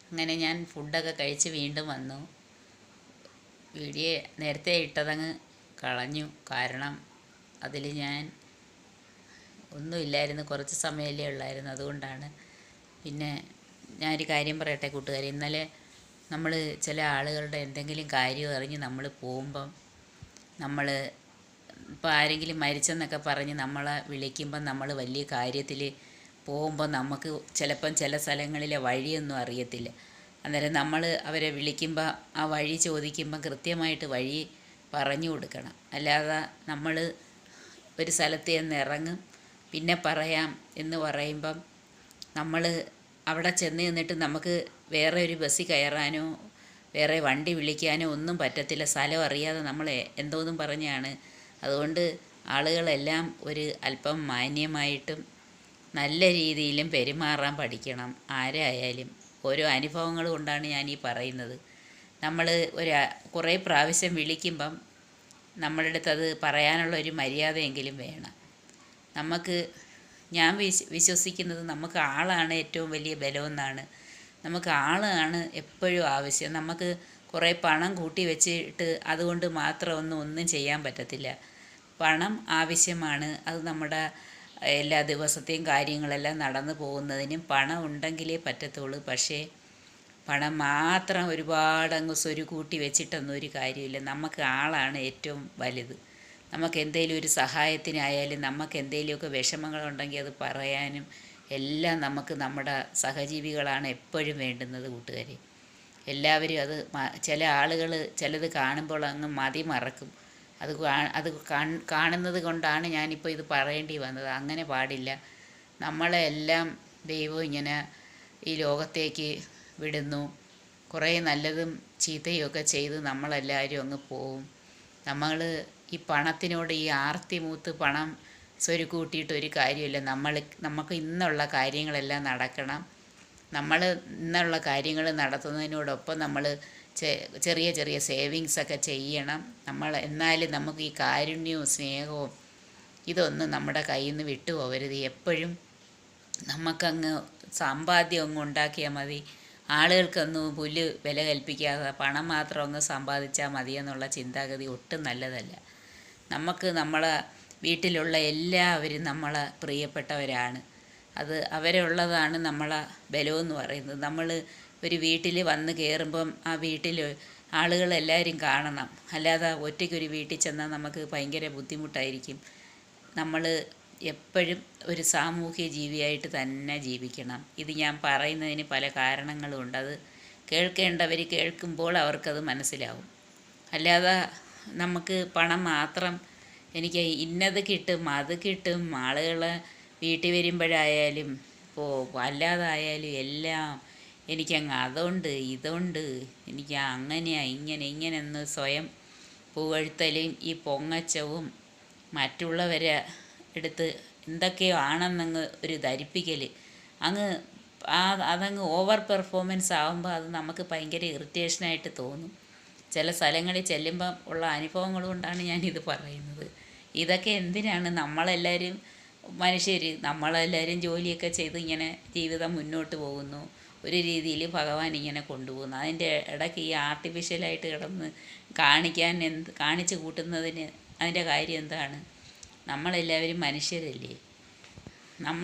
അങ്ങനെ ഞാൻ ഫുഡൊക്കെ കഴിച്ച് വീണ്ടും വന്നു. വീഡിയോ നേരത്തെ ഇട്ടതങ്ങ് കളഞ്ഞു. കാരണം അതിൽ ഞാൻ ഒന്നുമില്ലായിരുന്നു, കുറച്ച് സമയമല്ലേ ഉള്ളായിരുന്നു, അതുകൊണ്ടാണ്. പിന്നെ ഞാനൊരു കാര്യം പറയട്ടെ കൂട്ടുകാരെ. ഇന്നലെ നമ്മൾ ചില ആളുകളുടെ എന്തെങ്കിലും കാര്യം അറിഞ്ഞ് നമ്മൾ പോകുമ്പം, നമ്മൾ ഇപ്പോൾ ആരെങ്കിലും മരിച്ചെന്നൊക്കെ പറഞ്ഞ് നമ്മളെ വിളിക്കുമ്പം, നമ്മൾ വലിയ കാര്യത്തിൽ പോകുമ്പോൾ നമുക്ക് ചിലപ്പം ചില സ്ഥലങ്ങളിലെ വഴിയൊന്നും അറിയത്തില്ല. അന്നേരം നമ്മൾ അവരെ വിളിക്കുമ്പോൾ ആ വഴി ചോദിക്കുമ്പം കൃത്യമായിട്ട് വഴി പറഞ്ഞു കൊടുക്കണം. അല്ലാതെ നമ്മൾ ഒരു സ്ഥലത്ത് ചെന്ന് ഇറങ്ങും, പിന്നെ പറയാം എന്ന് പറയുമ്പം നമ്മൾ അവിടെ ചെന്ന് നിന്നിട്ട് നമുക്ക് വേറെ ഒരു ബസ്സിൽ കയറാനോ വേറെ വണ്ടി വിളിക്കാനോ ഒന്നും പറ്റത്തില്ല. സ്ഥലം അറിയാതെ നമ്മൾ എന്തോന്നും പറഞ്ഞാണ്. അതുകൊണ്ട് ആളുകളെല്ലാം ഒരു അല്പം മാന്യമായിട്ടും നല്ല രീതിയിലും പെരുമാറാൻ പഠിക്കണം. ആരായാലും ഓരോ അനുഭവങ്ങൾ കൊണ്ടാണ് ഞാൻ ഈ പറയുന്നത്. നമ്മൾ കുറേ പ്രാവശ്യം വിളിക്കുമ്പം നമ്മളുടെ അടുത്ത് അത് പറയാനുള്ള ഒരു മര്യാദയെങ്കിലും വേണം. ഞാൻ വിശ്വസിക്കുന്നത് നമുക്ക് ആളാണ് ഏറ്റവും വലിയ ബലമെന്നാണ്. നമുക്ക് ആളാണ് എപ്പോഴും ആവശ്യം. നമുക്ക് കുറേ പണം കൂട്ടി വെച്ചിട്ട് അതുകൊണ്ട് മാത്രം ഒന്നും ചെയ്യാൻ പറ്റത്തില്ല. പണം ആവശ്യമാണ്. അത് നമ്മുടെ എല്ലാ ദിവസത്തെയും കാര്യങ്ങളെല്ലാം നടന്നു പോകുന്നതിനും പണം ഉണ്ടെങ്കിലേ പറ്റത്തുള്ളൂ. പക്ഷേ പണം മാത്രം ഒരുപാടങ്ങ് സ്വരുകൂട്ടി വെച്ചിട്ടൊന്നും ഒരു കാര്യമില്ല. നമുക്ക് ആളാണ് ഏറ്റവും വലുത്. നമുക്ക് എന്തെങ്കിലും ഒരു സഹായത്തിനായാലും നമുക്ക് എന്തെങ്കിലുമൊക്കെ വിഷമങ്ങളുണ്ടെങ്കിൽ അത് പറയാനും എല്ലാം നമുക്ക് നമ്മുടെ സഹജീവികളാണ് എപ്പോഴും വേണ്ടുന്നത് കൂട്ടുകാരെ. എല്ലാവരും അത് ചില ആളുകൾ ചിലത് കാണുമ്പോൾ അങ്ങ് മതി മറക്കും. അത് കാണുന്നത് കൊണ്ടാണ് ഞാനിപ്പോൾ ഇത് പറയേണ്ടി വന്നത്. അങ്ങനെ പാടില്ല. നമ്മളെ എല്ലാം ദൈവം ഇങ്ങനെ ഈ ലോകത്തേക്ക് വിടുന്നു. കുറേ നല്ലതും ചീത്തയും ചെയ്ത് നമ്മളെല്ലാവരും അങ്ങ് പോവും. നമ്മൾ ഈ പണത്തിനോട് ഈ ആർത്തി മൂത്ത് പണം സ്വരുക്കൂട്ടിയിട്ടൊരു കാര്യമില്ല. നമുക്ക് ഇന്നുള്ള കാര്യങ്ങളെല്ലാം നടക്കണം. നമ്മൾ ഇന്നുള്ള കാര്യങ്ങൾ നടത്തുന്നതിനോടൊപ്പം നമ്മൾ ചെറിയ ചെറിയ സേവിങ്സൊക്കെ ചെയ്യണം. എന്നാലും നമുക്ക് ഈ കാരുണ്യവും സ്നേഹവും ഇതൊന്നും നമ്മുടെ കയ്യിൽ നിന്ന് വിട്ടുപോകരുത്. എപ്പോഴും നമുക്കങ്ങ് സമ്പാദ്യം അങ്ങ് ഉണ്ടാക്കിയാൽ മതി. ആളുകൾക്കൊന്നും പുല്ല് വില കൽപ്പിക്കാതെ പണം മാത്രം അങ്ങ് സമ്പാദിച്ചാൽ മതിയെന്നുള്ള ചിന്താഗതി ഒട്ടും നല്ലതല്ല. നമുക്ക് നമ്മളെ വീട്ടിലുള്ള എല്ലാവരും നമ്മളെ പ്രിയപ്പെട്ടവരാണ്. അവരുള്ളതാണ് നമ്മളെ ബലമെന്ന് പറയുന്നത്. നമ്മൾ ഒരു വീട്ടിൽ വന്ന് കയറുമ്പം ആ വീട്ടിൽ ആളുകളെല്ലാവരും കാണണം. അല്ലാതെ ഒറ്റയ്ക്കൊരു വീട്ടിൽ ചെന്നാൽ നമുക്ക് ഭയങ്കര ബുദ്ധിമുട്ടായിരിക്കും. നമ്മൾ എപ്പോഴും ഒരു സാമൂഹ്യ ജീവിയായിട്ട് തന്നെ ജീവിക്കണം. ഇത് ഞാൻ പറയുന്നതിന് പല കാരണങ്ങളുമുണ്ട്. അത് കേൾക്കേണ്ടവർ കേൾക്കുമ്പോൾ അവർക്കത് മനസ്സിലാവും. അല്ലാതെ നമുക്ക് പണം മാത്രം എനിക്ക് ഇന്നത് കിട്ടും അത് കിട്ടും, ആളുകൾ വീട്ടിൽ വരുമ്പോഴായാലും അല്ലാതായാലും എല്ലാം എനിക്കങ്ങ് അതുണ്ട് ഇതുണ്ട്, എനിക്ക് അങ്ങനെയാണ് ഇങ്ങനെയെന്ന് സ്വയം പുകഴ്ത്തലും ഈ പൊങ്ങച്ചവും മറ്റുള്ളവരെ എടുത്ത് എന്തൊക്കെയോ ആണെന്നങ്ങ് ഒരു ധരിപ്പിക്കൽ അതങ്ങ് ഓവർ പെർഫോമൻസ് ആകുമ്പോൾ അത് നമുക്ക് ഭയങ്കര ഇറിറ്റേഷനായിട്ട് തോന്നും. ചില സ്ഥലങ്ങളിൽ ചെല്ലുമ്പം ഉള്ള അനുഭവങ്ങൾ കൊണ്ടാണ് ഞാനിത് പറയുന്നത്. ഇതൊക്കെ എന്തിനാണ്? നമ്മളെല്ലാവരും മനുഷ്യർ, നമ്മളെല്ലാവരും ജോലിയൊക്കെ ചെയ്ത് ഇങ്ങനെ ജീവിതം മുന്നോട്ട് പോകുന്നു. ഒരു രീതിയിൽ ഭഗവാൻ ഇങ്ങനെ കൊണ്ടുപോകുന്നു. അതിൻ്റെ ഇടയ്ക്ക് ഈ ആർട്ടിഫിഷ്യലായിട്ട് കിടന്ന് കാണിച്ചു കൂട്ടുന്നതിന് അതിൻ്റെ കാര്യം എന്താണ്? നമ്മളെല്ലാവരും മനുഷ്യരല്ലേ.